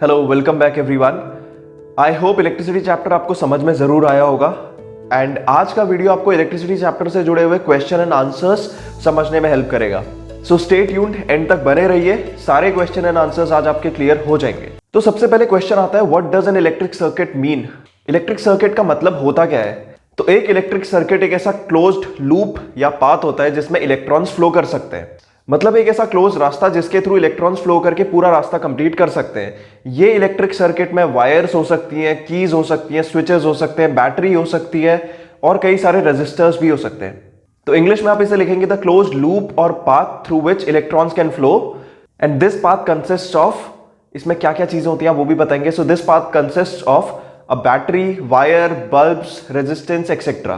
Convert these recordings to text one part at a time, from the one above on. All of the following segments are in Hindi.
Hello, welcome back everyone. I hope electricity chapter आपको समझ में जरूर आया होगा एंड आज का वीडियो आपको इलेक्ट्रिसिटी चैप्टर से जुड़े हुए क्वेश्चन एंड आंसर्स समझने में हेल्प करेगा। सो स्टे ट्यून्ड, एंड तक बने रहिए, सारे क्वेश्चन एंड आंसर्स आज आपके क्लियर हो जाएंगे। तो सबसे पहले क्वेश्चन आता है, what does an electric circuit mean? Electric circuit का मतलब होता क्या है? तो एक इलेक्ट्रिक सर्किट एक ऐसा क्लोज्ड लूप या पाथ होता है जिसमें इलेक्ट्रॉन्स फ्लो कर सकते हैं। मतलब एक ऐसा क्लोज रास्ता जिसके थ्रू इलेक्ट्रॉन्स फ्लो करके पूरा रास्ता कंप्लीट कर सकते हैं। ये इलेक्ट्रिक सर्किट में वायर्स हो सकती हैं, कीज हो सकती हैं, स्विचेस हो सकते हैं, बैटरी हो सकती है और कई सारे रेजिस्टर्स भी हो सकते हैं। तो इंग्लिश में आप इसे लिखेंगे द क्लोज्ड लूप और path through which electrons can flow and this path consist of, इसमें क्या क्या चीजें होती हैं वो भी बताएंगे। So this path consist of a battery, wire, bulbs, resistance etcetera.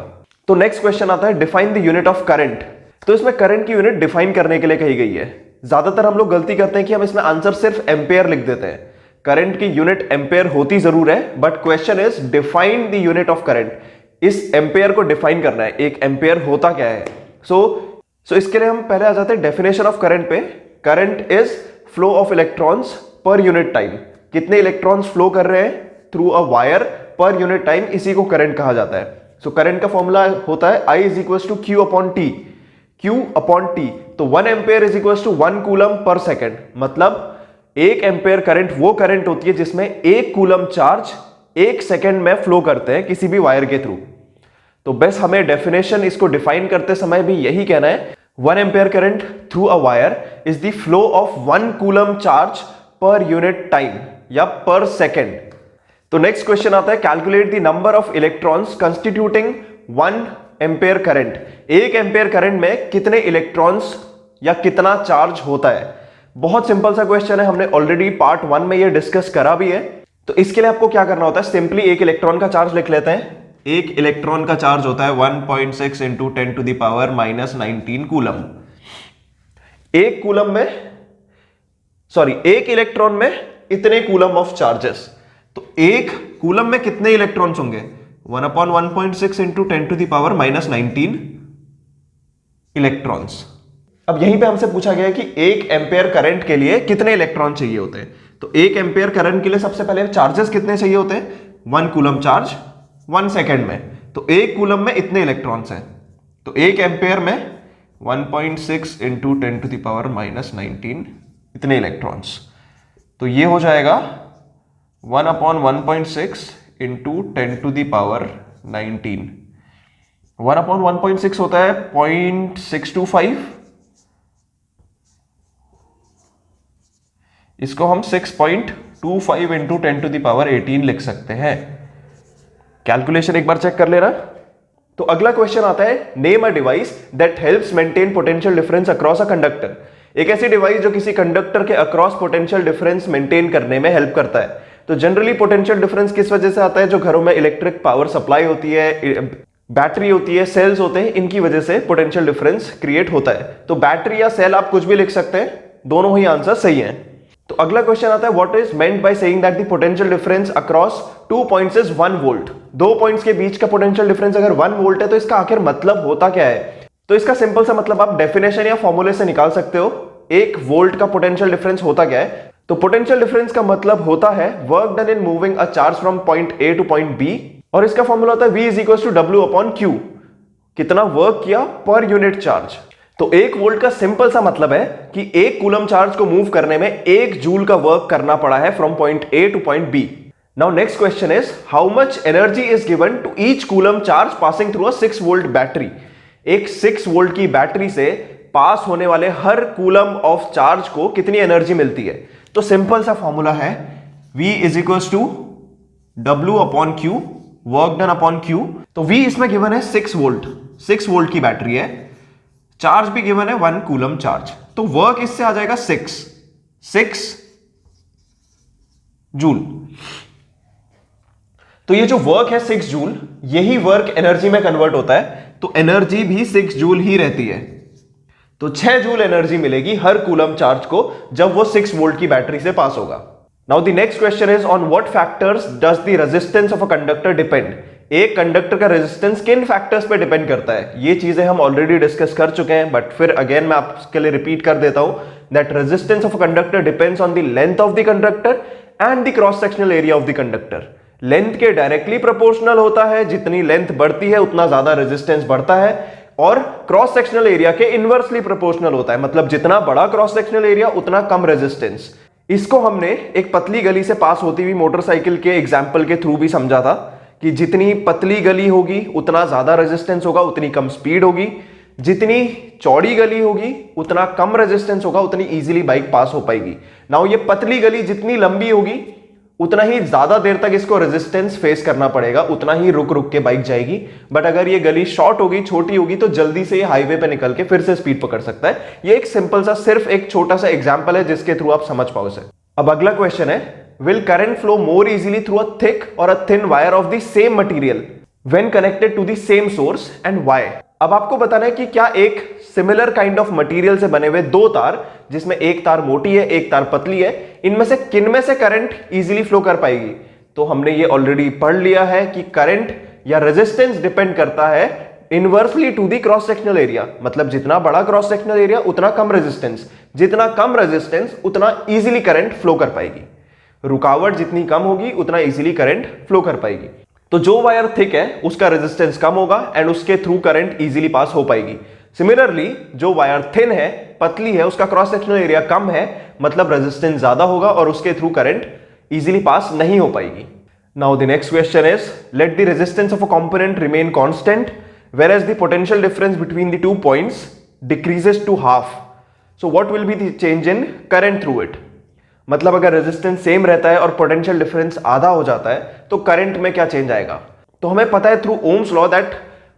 तो नेक्स्ट क्वेश्चन आता है, define the unit of current. तो इसमें करंट की यूनिट डिफाइन करने के लिए कही गई है। ज्यादातर हम लोग गलती करते हैं कि हम इसमें आंसर सिर्फ एम्पेयर लिख देते हैं। करंट की यूनिट एम्पेयर होती जरूर है, but question is define the unit of current. इस एम्पेयर को डिफाइन करना है, एक एम्पेयर होता क्या है। सो इसके लिए हम पहले आ जाते हैं डेफिनेशन ऑफ करंट पे। Current is flow of electrons per unit time. कितने इलेक्ट्रॉन्स फ्लो कर रहे हैं through a wire per unit time, इसी को करंट कहा जाता है। सो करंट का फॉर्मूला होता है I is equal to Q upon T। Q upon T, तो 1 ampere is equal to 1 coulomb per second. मतलब 1 एम्पेयर करंट वो करंट होती है जिसमें 1 कूलम चार्ज 1 सेकेंड में फ्लो करते हैं किसी भी वायर के थ्रू। तो बस हमें डेफिनेशन इसको डिफाइन करते समय भी यही कहना है, 1 ampere current through a wire is the flow of 1 coulomb charge per unit time या पर सेकेंड। तो नेक्स्ट क्वेश्चन आता है, calculate the number of electrons constituting 1 ampere current. 1 ampere current में कितने इलेक्ट्रॉन्स या कितना चार्ज होता है। बहुत सिंपल सा क्वेश्चन है, हमने ऑलरेडी पार्ट 1 में ये डिस्कस करा भी है। तो इसके लिए आपको क्या करना होता है, सिंपली एक इलेक्ट्रॉन का चार्ज लिख लेते हैं। एक इलेक्ट्रॉन का चार्ज होता है 1.6 into 10 to the power -19 coulomb. एक कूलम में एक इलेक्ट्रॉन में इतने कूलम ऑफ चार्जेस। तो एक कूलम में कितने इलेक्ट्रॉन्स होंगे, 1/1.6 into 10 to the power -19 electrons. अब यहीं पे हमसे पूछा गया है कि 1 एम्पेयर करंट के लिए कितने इलेक्ट्रॉन चाहिए होते हैं। तो 1 एम्पेयर करंट के लिए सबसे पहले चार्जेस कितने चाहिए होते हैं, 1 कूलम चार्ज 1 सेकेंड में। तो 1 कूलम में इतने इलेक्ट्रॉन्स हैं। तो 1 एम्पेयर में 1.6 इंटू 10 टू द पावर -19 इतने इलेक्ट्रॉन्स। तो ये हो जाएगा 1/1.6 इंटू 10 टू दी पावर 19। 1/1.6 होता है 0.625। इसको हम 6.25 इंटू 10 टू दी पावर 18 लिख सकते हैं। कैलकुलेशन एक बार चेक कर लेना। तो अगला क्वेश्चन आता है, name a device that helps maintain potential difference across a conductor. एक ऐसी डिवाइस जो किसी कंडक्टर के अक्रॉस पोटेंशियल डिफरेंस मेंटेन करने में हेल्प करता है। तो जनरली पोटेंशियल डिफरेंस किस वजह से आता है, जो घरों में इलेक्ट्रिक पावर सप्लाई होती है, बैटरी होती है, सेल्स होते हैं, इनकी वजह से पोटेंशियल डिफरेंस क्रिएट होता है। तो बैटरी या सेल आप कुछ भी लिख सकते हैं, दोनों ही आंसर सही हैं। तो अगला क्वेश्चन आता है, what is meant by saying that the potential difference across 2 points is 1 volt. 2 points के बीच का पोटेंशियल डिफरेंस अगर 1 वोल्ट है तो इसका आखिर मतलब होता क्या है। तो इसका सिंपल सा मतलब आप डेफिनेशन या फॉर्मूले से निकाल सकते हो। 1 वोल्ट का पोटेंशियल डिफरेंस होता क्या है। तो पोटेंशियल डिफरेंस का मतलब होता है work done in moving a charge from point A to point B, और इसका फॉर्मूला होता है V is equal to W upon Q। कितना वर्क किया पर यूनिट चार्ज। तो 1 वोल्ट का सिंपल सा मतलब है कि 1 कूलम चार्ज को मूव करने में 1 जूल का वर्क करना पड़ा है from point A to point B. Now next question is, how much energy is given to each coulomb charge passing through a 6 volt battery. एक 6 वोल्ट की बैटरी से पास होने वाले हर कूलम ऑफ चार्ज को कितनी एनर्जी मिलती है। तो सिंपल सा फॉर्मूला है, V is equal to W upon Q, work done upon Q। तो V इसमें गिवन है 6 वोल्ट, 6 वोल्ट की बैटरी है, चार्ज भी गिवन है 1 कूलम चार्ज। तो वर्क इससे आ जाएगा 6 जूल। तो ये जो वर्क है 6 जूल, यही वर्क एनर्जी में कन्वर्ट होता है। तो एनर्जी भी 6 जूल ही रहती है। तो 6 जूल एनर्जी मिलेगी हर कूलम चार्ज को जब वो 6 वोल्ट की बैटरी से पास होगा। Now the next question is, on what factors does the resistance of a conductor depend. एक कंडक्टर का रेजिस्टेंस किन फैक्टर्स पे डिपेंड करता है। ये चीजें हम ऑलरेडी डिस्कस कर चुके हैं, बट फिर अगेन मैं आपके लिए रिपीट कर देता हूं that resistance of a conductor depends on the length of the conductor and the cross sectional area of the conductor. Length के डायरेक्टली प्रोपोर्शनल होता है, जितनी लेंथ बढ़ती है उतना ज्यादा रेजिस्टेंस बढ़ता है, और क्रॉस सेक्शनल एरिया के इनवर्सली प्रोपोर्शनल होता है, मतलब जितना बड़ा क्रॉस सेक्शनल एरिया उतना कम रेजिस्टेंस। इसको हमने एक पतली गली से पास होती हुई मोटरसाइकिल के एग्जाम्पल के थ्रू भी समझा था कि जितनी पतली गली होगी उतना ज्यादा रेजिस्टेंस होगा, उतनी कम स्पीड होगी, जितनी चौड़ी गली होगी उतना कम रेजिस्टेंस होगा, उतनी इजीली बाइक पास हो पाएगी। नाउ ये पतली गली जितनी लंबी होगी उतना ही ज्यादा देर तक इसको रेजिस्टेंस फेस करना पड़ेगा, उतना ही रुक रुक के बाइक जाएगी। बट अगर ये गली शॉर्ट होगी, छोटी होगी, तो जल्दी से ये हाईवे पे निकल के फिर से स्पीड पकड़ सकता है। ये एक सिंपल सा सिर्फ एक छोटा सा एग्जांपल है जिसके थ्रू आप समझ पाओ इसे। अब अगला क्वेश्चन है, will current flow more easily through a thick और a thin wire of the same material when connected to the same source and why. अब आपको बताना है कि क्या एक सिमिलर काइंड ऑफ मटेरियल से बने हुए दो तार, जिसमें एक तार मोटी है एक तार पतली है, इनमें से किन में से करंट इजीली फ्लो कर पाएगी। तो हमने ये ऑलरेडी पढ़ लिया है कि करंट या रेजिस्टेंस डिपेंड करता है inversely to the cross sectional area, मतलब जितना बड़ा क्रॉस सेक्शनल एरिया उतना कम रेजिस्टेंस, जितना कम रेजिस्टेंस उतना इजीली करंट फ्लो कर पाएगी। रुकावट जितनी कम होगी उतना इजीली करंट फ्लो कर पाएगी। तो जो वायर थिक है उसका रेजिस्टेंस कम होगा एंड उसके थ्रू करंट इजीली पास हो पाएगी। सिमिलरली जो वायर थिन है, पतली है, उसका क्रॉस सेक्शनल एरिया कम है, मतलब रेजिस्टेंस ज्यादा होगा और उसके थ्रू करंट इजीली पास नहीं हो पाएगी। Now the next question is, let the resistance of a component remain constant whereas the potential difference between the 2 points decreases to half. So what will be the change in current through it? मतलब अगर रेजिस्टेंस सेम रहता है और पोटेंशियल डिफरेंस आधा हो जाता है तो करंट में क्या चेंज आएगा। तो हमें पता है through Ohm's law that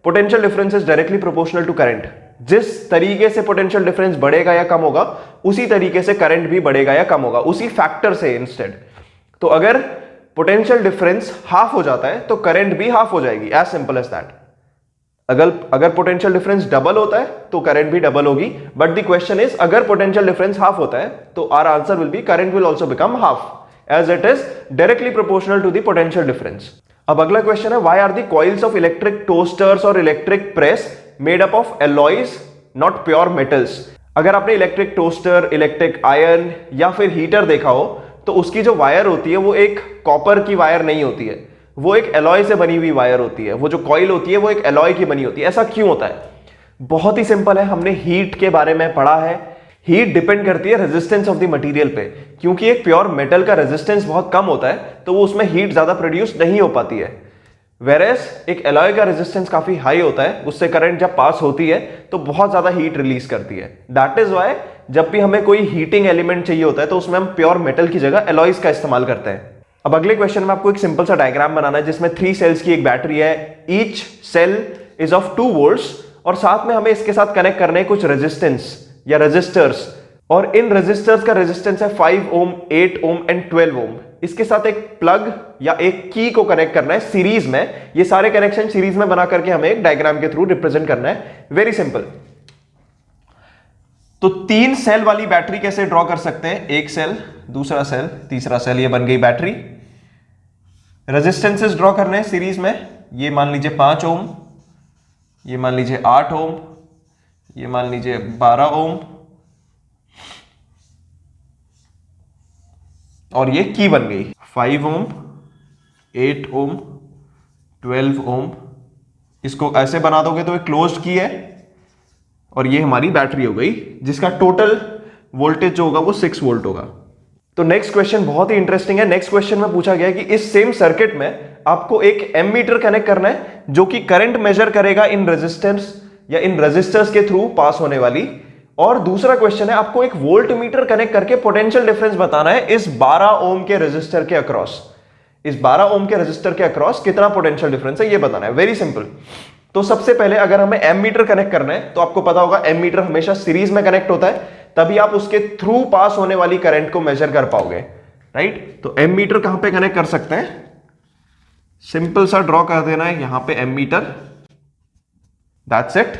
potential difference is directly proportional to current. जिस तरीके से पोटेंशियल डिफरेंस बढ़ेगा या कम होगा उसी तरीके से करंट भी बढ़ेगा या कम होगा, उसी फैक्टर से इंस्टेड। तो अगर पोटेंशियल डिफरेंस हाफ हो जाता है तो करंट भी हाफ हो जाएगी, एज सिंपल एज दैट। अगर पोटेंशियल डिफरेंस डबल होता है तो करंट भी डबल होगी। बट द क्वेश्चन इज, अगर पोटेंशियल डिफरेंस हाफ होता है तो our answer will be current will also become half as it is directly proportional to the potential difference. अब अगला क्वेश्चन है, why are the coils of electric toasters और electric press made up of alloys not pure metals. अगर आपने इलेक्ट्रिक टोस्टर, इलेक्ट्रिक आयरन या फिर हीटर देखा हो तो उसकी जो वायर होती है वो एक कॉपर की वायर नहीं होती है, वो एक एलॉय से बनी हुई वायर होती है। वो जो कॉइल होती है वो एक एलॉय की बनी होती है। ऐसा क्यों होता है? बहुत ही सिंपल है, हमने हीट के बारे में पढ़ा है। हीट डिपेंड करती है रेजिस्टेंस ऑफ द मटेरियल पे, क्योंकि एक प्योर मेटल का रेजिस्टेंस बहुत कम होता है तो वो उसमें हीट ज्यादा प्रोड्यूस नहीं हो पाती है। वेरेस एक एलॉय का रेजिस्टेंस काफी हाई होता है, उससे करंट जब पास होती है तो बहुत ज्यादा हीट रिलीज करती है। दैट इज वाई जब भी हमें कोई हीटिंग एलिमेंट चाहिए होता है तो उसमें हम प्योर मेटल की जगह एलॉयज का इस्तेमाल करते हैं। अब अगले क्वेश्चन में आपको एक सिंपल सा डायग्राम बनाना है जिसमें 3 सेल्स की एक बैटरी है। Each cell is of 2 volts और साथ में हमें इसके साथ कनेक्ट करने हैं कुछ रेजिस्टेंस या रेजिस्टर्स, और इन रेजिस्टर्स का रेजिस्टेंस है 5 ओम, 8 ओम एंड 12 ओम। इसके साथ एक प्लग या एक की को कनेक्ट करना है सीरीज में। ये सारे कनेक्शन सीरीज में बना करके हमें एक डायग्राम के थ्रू रिप्रेजेंट करना है। Very simple. तो 3 सेल वाली बैटरी कैसे ड्रॉ कर सकते हैं? एक सेल, दूसरा सेल, तीसरा सेल, ये बन गई बैटरी। रेजिस्टेंसेस ड्रॉ करने हैं सीरीज में। ये मान लीजिए 5 ओम, ये मान लीजिए 8 ओम, ये मान लीजिए 12 ओम, और ये की बन गई 5 ओम, 8 ओम, 12 ओम। इसको ऐसे बना दोगे तो एक क्लोज्ड की है और ये हमारी बैटरी हो गई जिसका टोटल वोल्टेज जो होगा वो 6 वोल्ट होगा। तो नेक्स्ट क्वेश्चन बहुत ही इंटरेस्टिंग है। नेक्स्ट क्वेश्चन में पूछा गया है कि इस सेम सर्किट में आपको एक एमीटर कनेक्ट करना है जो कि करंट मेजर करेगा इन रेजिस्टेंस या इन रेजिस्टर्स के थ्रू पास होने वाली, और दूसरा क्वेश्चन है आपको एक वोल्ट मीटर कनेक्ट करके पोटेंशियल डिफरेंस बताना है इस 12 ओम के रेजिस्टर के अक्रॉस। इस 12 ओम के रेजिस्टर के अक्रॉस कितना पोटेंशियल डिफरेंस है ये बताना है। Very simple. तो सबसे पहले अगर हमें एमीटर कनेक्ट करना है तो आपको पता होगा एमीटर हमेशा सीरीज में कनेक्ट होता है, तभी आप उसके थ्रू पास होने वाली करंट को मेजर कर पाओगे, राइट। तो एमीटर कहां पे कनेक्ट कर सकते हैं? सिंपल सा ड्रॉ कर देना है यहां पे एमीटर, दैट्स इट।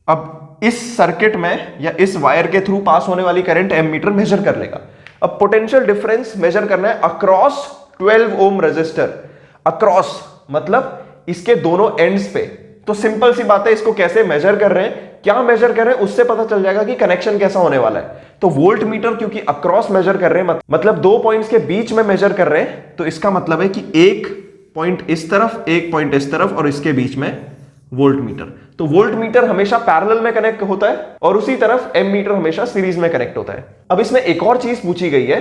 अब इस सर्किट में या इस वायर के थ्रू पास होने वाली करंट एमीटर मेजर कर लेगा। अब पोटेंशियल डिफरेंस मेजर करना है अक्रॉस 12 ओम रेजिस्टर। अक्रॉस मतलब इसके दोनों एंड्स पे तो सिंपल सी बात है, इसको कैसे मेजर कर रहे हैं, क्या मेजर कर रहे हैं, उससे पता चल जाएगा कि कनेक्शन कैसा होने वाला है। तो वोल्ट मीटर क्योंकि अक्रॉस मेजर कर रहे हैं, मतलब दो पॉइंट्स के बीच में मेजर कर रहे हैं, तो इसका मतलब है कि एक पॉइंट इस तरफ, एक पॉइंट इस तरफ, और इसके बीच में वोल्ट मीटर। तो वोल्ट मीटर हमेशा पैरेलल में कनेक्ट होता है और उसी तरफ एम मीटर हमेशा सीरीज में कनेक्ट होता है। अब इसमें एक और चीज पूछी गई है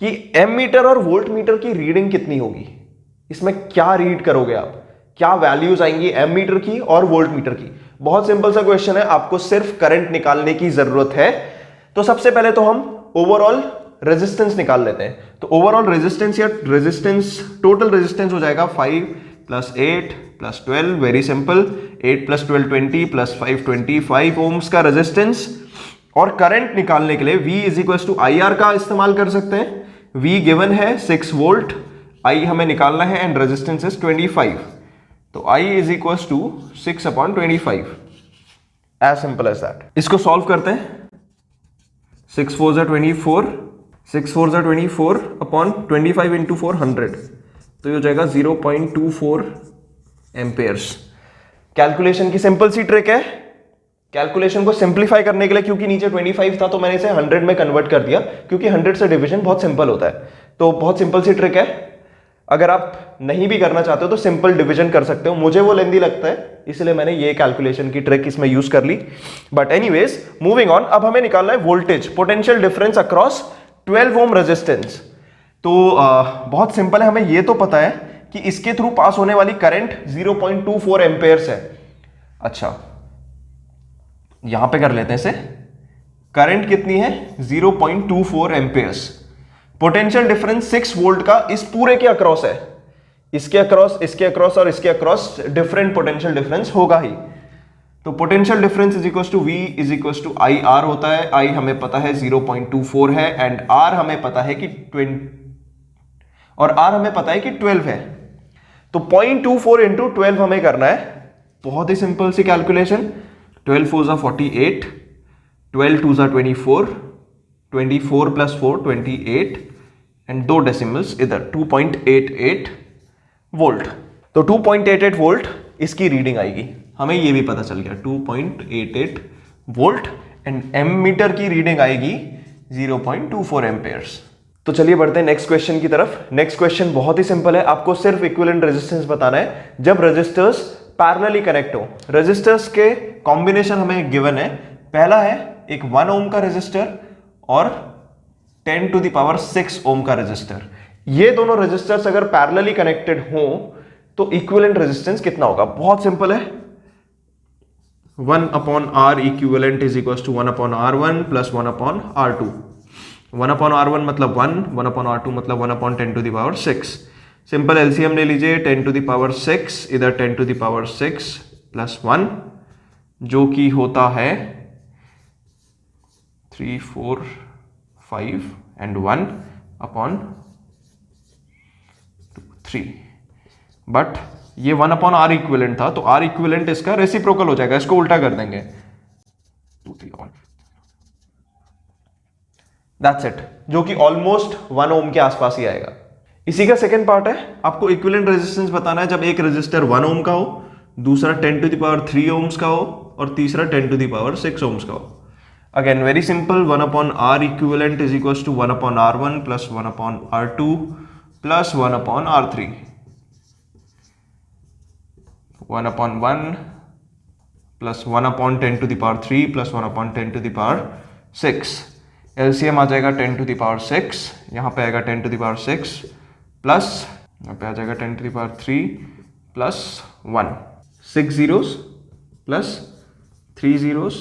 कि एम मीटर और वोल्ट मीटर की रीडिंग कितनी होगी। इसमें क्या रीड करोगे आप, क्या वैल्यूज आएंगी एम मीटर की और वोल्ट मीटर की। बहुत सिंपल सा क्वेश्चन है, आपको सिर्फ करंट निकालने की जरूरत है। तो सबसे पहले तो हम ओवरऑल रेजिस्टेंस निकाल लेते हैं। तो ओवरऑल रेजिस्टेंस या रेजिस्टेंस, टोटल रेजिस्टेंस हो जाएगा 5 + 8 + 12, वेरी सिंपल, 8 + 12 20 + 5 25 ओम्स का रेजिस्टेंस। और करंट निकालने के लिए V = IR का इस्तेमाल कर सकते हैं। V गिवन है 6 वोल्ट, I हमें निकालना है एंड रेजिस्टेंस इज 25, तो I = 6/25, as simple as that. इसको सॉल्व करते हैं। 6 4 = 24, 6 4 = 24 अपॉन 25 × 4 100, तो ये हो जाएगा 0.24 एम्पेयर्स। कैलकुलेशन की सिंपल सी ट्रिक है। कैलकुलेशन को सिंप्लीफाई करने के लिए, क्योंकि नीचे 25 था तो मैंने इसे 100 में कन्वर्ट कर दिया, क्योंकि 100 से डिवीजन बहुत सिंपल होता है। तो बहुत सिंपल सी ट्रिक है। अगर आप नहीं भी करना चाहते हो तो सिंपल डिवीजन कर सकते हो। मुझे वो लेंदी लगता है, इसलिए मैंने ये कैलकुलेशन की ट्रिक इसमें यूज कर ली। But anyways, moving on. अब हमें निकालना है voltage, potential difference across 12 ohm resistance. तो बहुत सिंपल है, हमें ये तो पता है कि इसके थ्रू पास होने वाली करंट 0.24 एम्पेयर्स है। अच्छा, यहां पे कर लेते हैं इसे। करंट कितनी है? 0.24 एम्पेयर्स। पोटेंशियल डिफरेंस 6 वोल्ट का इस पूरे के अक्रॉस है। इसके अक्रॉस, इसके अक्रॉस और इसके अक्रॉस डिफरेंट पोटेंशियल डिफरेंस होगा ही। तो पोटेंशियल डिफरेंस V = IR होता है। I हमें पता है 0.24 है एंड R हमें पता है कि 20 और R हमें पता है कि 12 है। तो 0.24 × 12 हमें करना है। बहुत ही सिंपल सी कैलकुलेशन। 12 4 = 48, 12 2 = 24, 24 + 4 28 एंड 2 डेसिमल्स इधर 2.88 वोल्ट। तो 2.88 वोल्ट इसकी रीडिंग आएगी। हमें ये भी पता चल गया 2.88 वोल्ट एंड एम मीटर की रीडिंग आएगी 0.24 एम्पेयर्स। तो चलिए बढ़ते हैं नेक्स्ट क्वेश्चन की तरफ। नेक्स्ट क्वेश्चन बहुत ही सिंपल है, आपको सिर्फ इक्विवेलेंट रेजिस्टेंस बताना है जब रेजिस्टर्स पैरेलली कनेक्ट हो। रेजिस्टर्स के कॉम्बिनेशन हमें गिवन है। पहला है एक 1 ओम का रेजिस्टर और 10⁶ ओम का रेजिस्टर। ये दोनों रेजिस्टर्स अगर पैरेलली कनेक्टेड हो तो इक्विवेलेंट रेजिस्टेंस कितना होगा? बहुत सिंपल है, 1/R equivalent = 1/R1 + 1/R2। 1/R1 मतलब 1, 1/R2 मतलब 1/10⁶। सिंपल एलसीएम ले लीजिए, 10⁶, इधर 10⁶ + 1, जो कि होता है 3 4 5 एंड 1/3। बट ये 1/R इक्विवेलेंट था, तो R इक्विवेलेंट इसका रेसिप्रोकल हो जाएगा। इसको उल्टा कर देंगे, 2 3 1, दैट्स इट, जो कि ऑलमोस्ट 1 ओम के आसपास ही आएगा। इसी का सेकंड पार्ट है, आपको इक्विवेलेंट रेजिस्टेंस बताना है जब एक रेजिस्टर 1 ओम का हो, दूसरा 10⁻³ ओम्स का हो और तीसरा 10⁶ ओम्स का हो। Again very simple, 1/R equivalent = 1/R1 + 1/R2 + 1/R3। 1/1 + 1/10⁻³ + 1/10⁶। LCM आ जाएगा 10⁶, यहाँ पे आएगा 10⁶, प्लस यहाँ पे आ जाएगा 10⁻³ + 1, 6 zeros + 3 zeros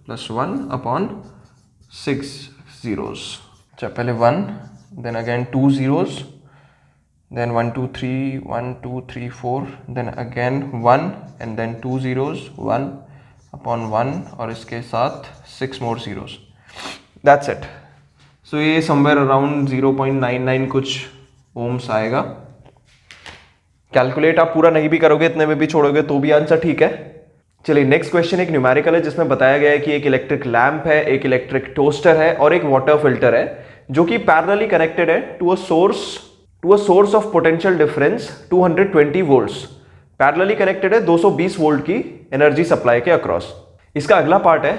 + 1/6 zeros। अच्छा, पहले 1, then again 2 zeros, then 1 2 3 1 2 3 4, then again 1 and then 2 zeros, 1/1 और इसके साथ 6 more zeros। That's it। So ये somewhere around 0.99 कुछ ओम्स आएगा। कैलकुलेट आप पूरा नहीं भी करोगे, इतने में भी छोड़ोगे तो भी आंसर ठीक है। चलिए नेक्स्ट क्वेश्चन एक न्यूमेरिकल है जिसमें बताया गया है कि एक इलेक्ट्रिक लैंप है, एक इलेक्ट्रिक टोस्टर है और एक वाटर फिल्टर है जो कि पैरेलली कनेक्टेड है to a source of potential difference 220 volts. Parallelly connected है 220 वोल्ट की एनर्जी सप्लाई के अक्रॉस। इसका अगला पार्ट है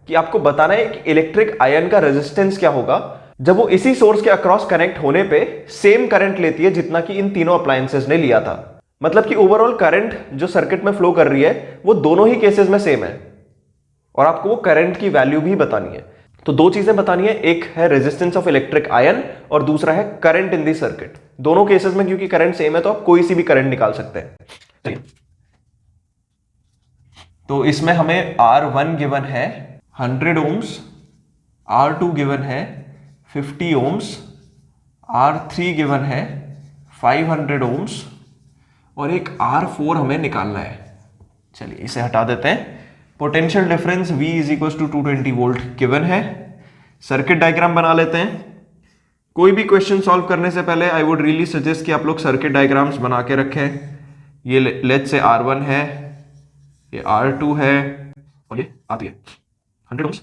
कि आपको बताना है कि इलेक्ट्रिक आयन का रेजिस्टेंस क्या होगा जब वो इसी सोर्स के अक्रॉस कनेक्ट होने पे सेम करंट लेती है जितना कि इन तीनों अप्लायंसेस ने लिया था। मतलब कि ओवरऑल करंट जो सर्किट में फ्लो कर रही है वो दोनों ही केसेस में सेम है और आपको वो करंट की वैल्यू भी बतानी है। तो दो चीजें बतानी है, एक है रेजिस्टेंस ऑफ इलेक्ट्रिक आयन और दूसरा है करंट इन दी सर्किट। दोनों केसेस में क्योंकि करंट सेम है तो आप कोई सी भी करंट निकाल सकते हैं। चलिए, तो इसमें हमें R1 गिवन है 100 ओम्स, R2 गिवन है 50 ओम्स, R3 गिवन है 500 ओम्स और एक R4 हमें निकालना है। चलिए इसे हटा देते हैं। Potential difference V is equal to 220 volt given है। सर्किट डायग्राम बना लेते हैं। कोई भी क्वेश्चन सॉल्व करने से पहले आई वुड रियली सजेस्ट कि आप लोग सर्किट डायग्राम्स बना के रखें। ये लेट्स से R1 है, ये R2 है और ये आती है 100 ohms,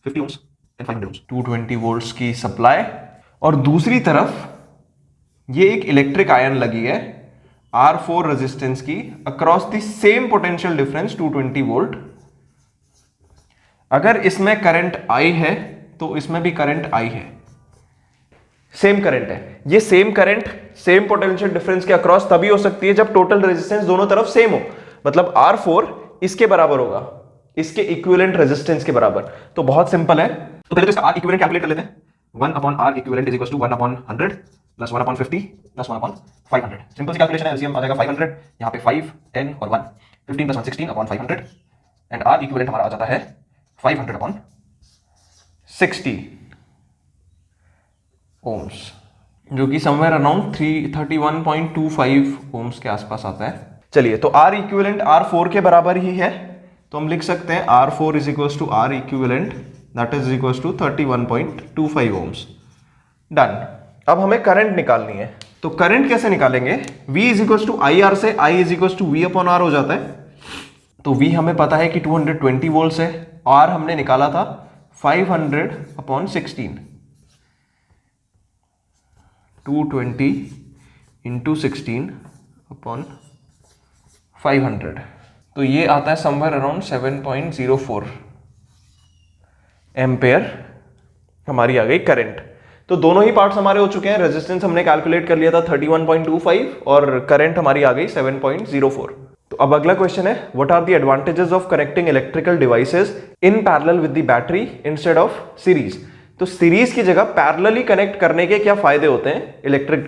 50 ohms and 500 ohms, 220 volts की सप्लाई। और दूसरी तरफ ये एक इलेक्ट्रिक आयन लगी है R4 रेजिस्टेंस की across the same potential difference 220 volt. अगर इसमें करंट I है तो इसमें भी करंट I है, सेम करंट है। ये same current same potential difference के अक्रॉस तभी हो सकती है जब टोटल रेजिस्टेंस दोनों तरफ सेम हो। मतलब R4 इसके बराबर होगा, इसके इक्विवेलेंट रेजिस्टेंस के बराबर। तो बहुत सिंपल है। तो पहले तो इसका R इक्विवेलेंट कैलकुलेट कर लेते हैं। 1/R equivalent is equal to 1/100 plus 1/50 plus 1/500। Simple सी कैलकुलेशन है। एलसीएम आ जाएगा 500, यहाँ पे 5, 10 और 1, 15 प्लस 1 16/500 एंड R इक्विवेलेंट हमारा आ जाता है 500/60 ओम्स, जो कि समवेयर अराउंड 31.25 ओम्स के आसपास आता है। चलिए, तो R इक्विवेलेंट R4 के बराबर ही है, तो हम लिख सकते हैं R4 is equal to R equivalent that is equal to 31.25 ohms. Done. अब हमें करंट निकालनी है। तो करंट कैसे निकालेंगे? V is equal to IR से I is equal to V/R हो जाता है। तो V हमें पता है कि 220 वोल्ट्स है, R हमने निकाला था 500/16, 220 इंटू 16/500, तो ये आता है समवेयर अराउंड 7.04 एम्पेयर हमारी आ गई करंट। तो दोनों ही पार्ट्स हमारे हो चुके हैं। रेजिस्टेंस हमने कैलकुलेट कर लिया था 31.25 और करंट हमारी आ गई 7.04। तो अब अगला क्वेश्चन है, what are the advantages of connecting electrical devices in parallel with the battery instead of series. तो सीरीज की जगह पैरेलली कनेक्ट करने के क्या फायदे होते हैं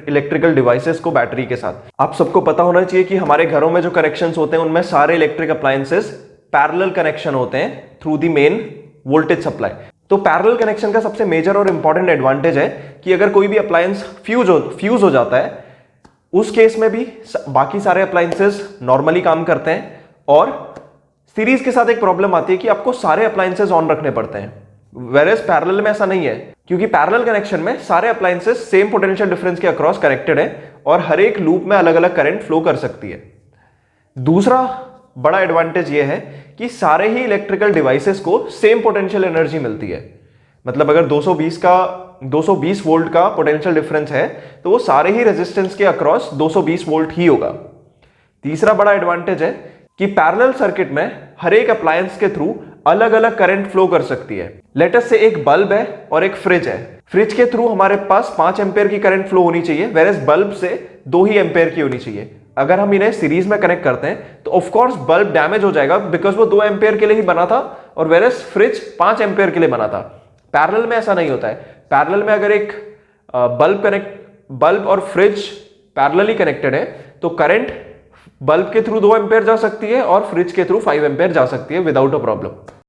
इलेक्ट्रिकल डिवाइसेस को बैटरी के साथ। आप सबको पता होना चाहिए कि हमारे घरों में जो कनेक्शंस होते हैं उनमें सारे इलेक्ट्रिक अप्लायंसेस पैरेलल कनेक्शन होते हैं through the main voltage supply. तो पैरेलल कनेक्शन का सबसे मेजर और इंपॉर्टेंट एडवांटेज है कि अगर कोई भी अप्लायंस फ्यूज हो जाता है, उस केस में भी बाकी सारे अप्लायंसेस नॉर्मली काम करते हैं। और सीरीज के साथ एक प्रॉब्लम आती है कि आपको सारे अप्लायंसेस ऑन रखने पड़ते हैं, वेयरएज पैरेलल में ऐसा नहीं है, क्योंकि पैरेलल कनेक्शन में सारे अप्लायंसेस सेम पोटेंशियल डिफरेंस के अक्रॉस कनेक्टेड है और हर एक लूप में अलग अलग करंट फ्लो कर सकती है। दूसरा बड़ा एडवांटेज यह है कि सारे ही इलेक्ट्रिकल डिवाइसेस को सेम पोटेंशियल एनर्जी मिलती है। मतलब अगर 220 वोल्ट का पोटेंशियल डिफरेंस है तो वो सारे ही रेजिस्टेंस के अक्रॉस 220 वोल्ट ही होगा। तीसरा बड़ा एडवांटेज है कि पैरेलल सर्किट में हर एक अप्लायंस के थ्रू अलग अलग करंट फ्लो कर सकती है। लेट अस से एक बल्ब है और एक फ्रिज है। फ्रिज के थ्रू हमारे पास 5 एम्पेयर की करंट फ्लो होनी चाहिए, वेयरएज बल्ब से 2 ही एम्पेयर की होनी चाहिए। अगर हम इन्हें सीरीज में कनेक्ट करते हैं तो ऑफ कोर्स बल्ब डैमेज हो जाएगा, बिकॉज वो 2 एम्पेयर के लिए ही बना था और वेयरएज फ्रिज 5 एम्पेयर के लिए बना था। पैरेलल में ऐसा नहीं होता है। पैरेलल में अगर एक बल्ब और फ्रिज पैरेलली कनेक्टेड है तो करंट बल्ब के थ्रू 2 एम्पेयर जा सकती है और फ्रिज के थ्रू 5 एम्पेयर जा सकती है विदाउट अ प्रॉब्लम।